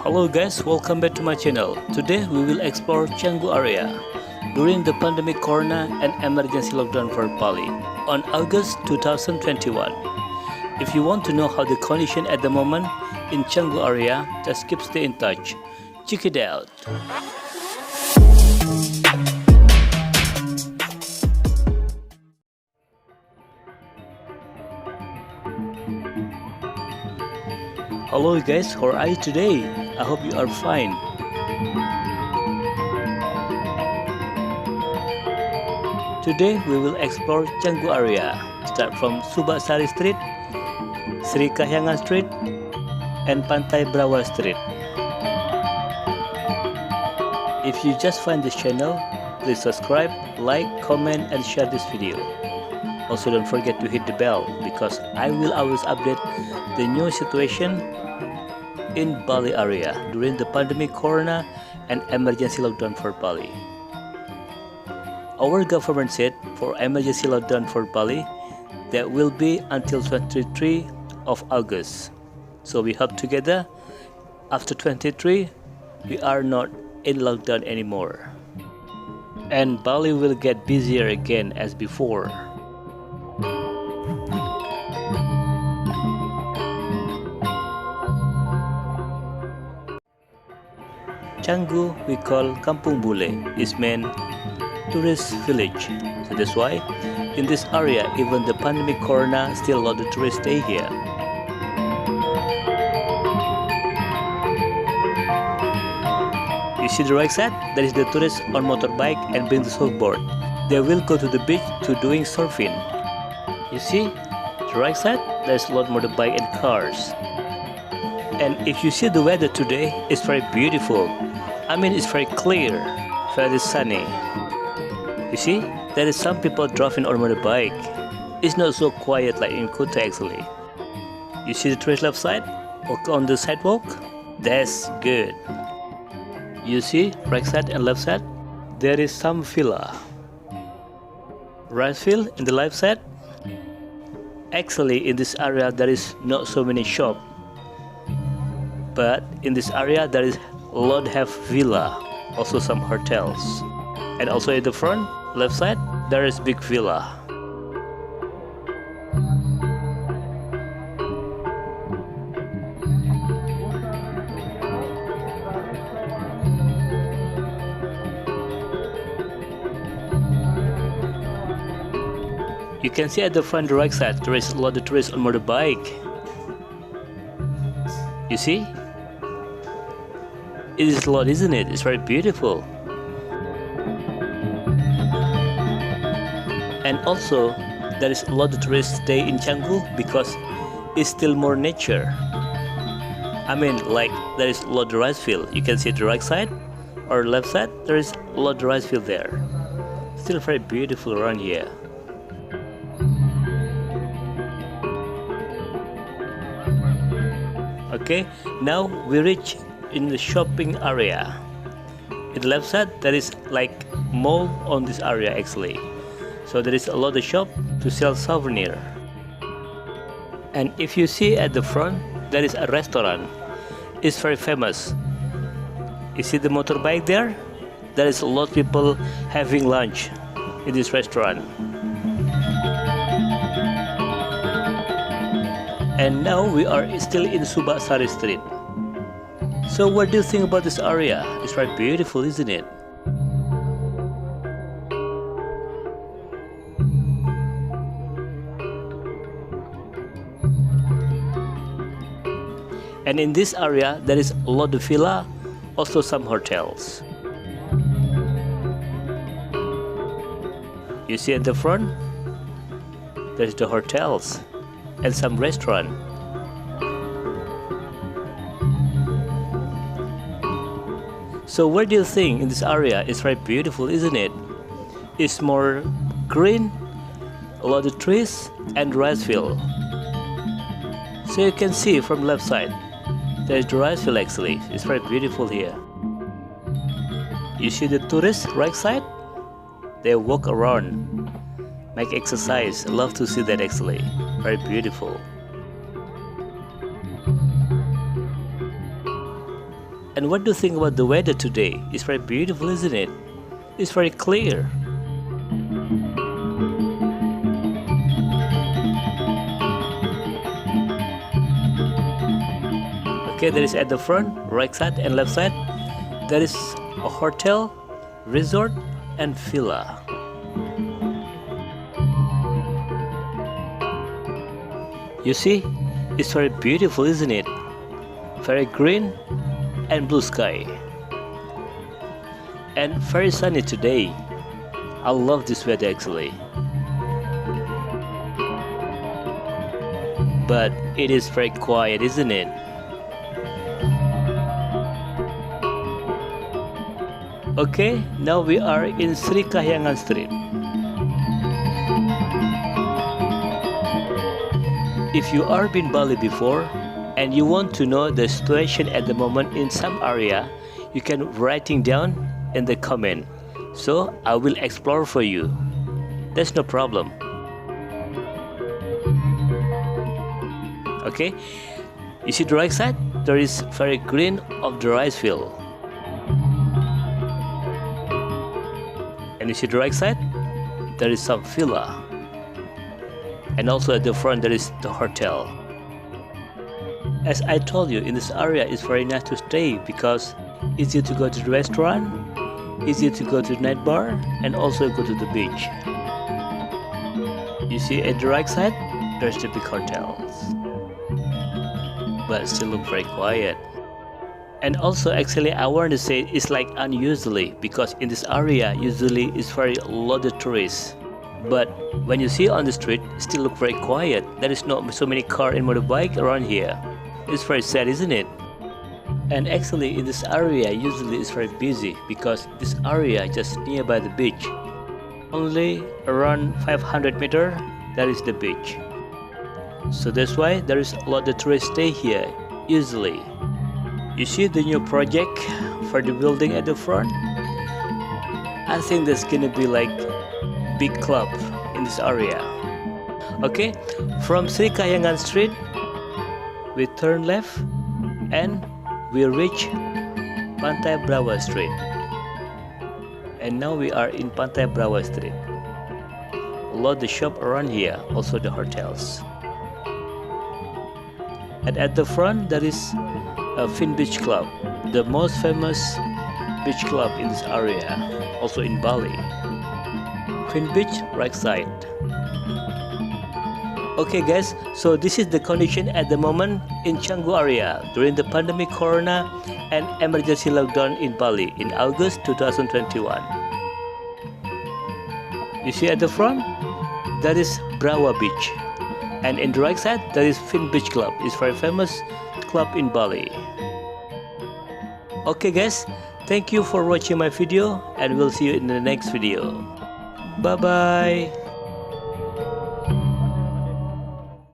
Hello guys, welcome back to my channel. Today we will explore CANGGU area during the pandemic corona and emergency lockdown for Bali on August 2021. If you want to know how the condition at the moment in CANGGU area, just keep stay in touch. Check it out. Hello guys, how are you today? I hope you are fine. Today we will explore CANGGU area. Start from Subasari Street, Sri Kahyangan Street, and Pantai Brawa Street. If you just find this channel, please subscribe, like, comment, and share this video. Also don't forget to hit the bell because I will always update the new situation in Bali area during the pandemic corona and emergency lockdown for Bali. Our government said for emergency lockdown for Bali that will be until 23 of August. So we hope together after 23 we are not in lockdown anymore. And Bali will get busier again as before. CANGGU we call Kampung Bule is meant tourist village. So that's why in this area even the pandemic corona still a lot of tourists stay here. You see the right side? That is the tourists on motorbike and bring the surfboard. They will go to the beach to doing surfing. You see the right side? There's a lot of motorbike and cars. And if you see the weather today, it's very beautiful. I mean, it's very clear, very sunny. You see, there is some people driving on motorbike. It's not so quiet like in Kuta actually. You see the tourist left side, or on the sidewalk? That's good. You see, right side and left side, there is some villa. Right field in the left side. Actually, in this area there is not so many shops. But in this area there is a lot have villa, also some hotels. And also in the front, left side, there is big villa. You can see at the front right side, there is a lot of tourists on motorbike. You see? It is a lot, isn't it? It's very beautiful. And also, there is a lot of tourists stay in CANGGU because it's still more nature. I mean, like there is a lot of rice field. You can see the right side or left side. There is a lot of rice field there. Still very beautiful around here. Okay, now we reach in the shopping area. In the left side there is like mall on this area actually. So there is a lot of shop to sell souvenir. And if you see at the front there is a restaurant. It's very famous. You see the motorbike there? There is a lot of people having lunch in this restaurant. And now we are still in Subasari Street. So what do you think about this area? It's very beautiful, isn't it? And in this area, there is a lot of villa, also some hotels. You see at the front, there's the hotels and some restaurant. So what do you think in this area? It's very beautiful, isn't it? It's more green, a lot of trees and rice field. So you can see from left side, there's the rice field actually. It's very beautiful here. You see the tourists right side? They walk around, make exercise. I love to see that actually. Very beautiful. And what do you think about the weather today? It's very beautiful, isn't it? It's very clear. Okay, there is at the front, right side and left side, there is a hotel, resort and villa. You see, it's very beautiful, isn't it? Very green and blue sky. And very sunny today. I love this weather actually. But it is very quiet, isn't it? Okay, now we are in Sri Kahyangan Street. If you are been Bali before and you want to know the situation at the moment in some area, you can writing down in the comment. So I will explore for you. That's no problem. Okay, you see the right side? There is very green of the rice field. And you see the right side? There is some villa. And also at the front there is the hotel. As I told you, in this area it's very nice to stay because easy to go to the restaurant, easy to go to the night bar, and also go to the beach. You see at the right side, there's the big hotels. But still look very quiet. And also actually I want to say it's like unusually because in this area usually it's very loaded tourists. But when you see on the street, it still look very quiet. There is not so many car and motorbike around here. It's very sad, isn't it? And actually in this area usually it's very busy because this area just nearby the beach. Only around 500 meters that is the beach. So that's why there is a lot of tourists stay here usually. You see the new project for the building at the front? I think there's gonna be like big club in this area. Okay, from Sri Kahyangan Street we turn left and we reach Pantai Brawa Street. And now we are in Pantai Brawa Street. A lot of shop around here, also the hotels. And at the front there is a Fin Beach Club, the most famous beach club in this area, also in Bali. Fin Beach, right side. Okay guys, so this is the condition at the moment in CANGGU area during the pandemic corona and emergency lockdown in Bali in August 2021. You see at the front, that is Brawa Beach. And in the right side, that is Fin Beach Club. It's very famous club in Bali. Okay guys, thank you for watching my video and we'll see you in the next video. Bye bye.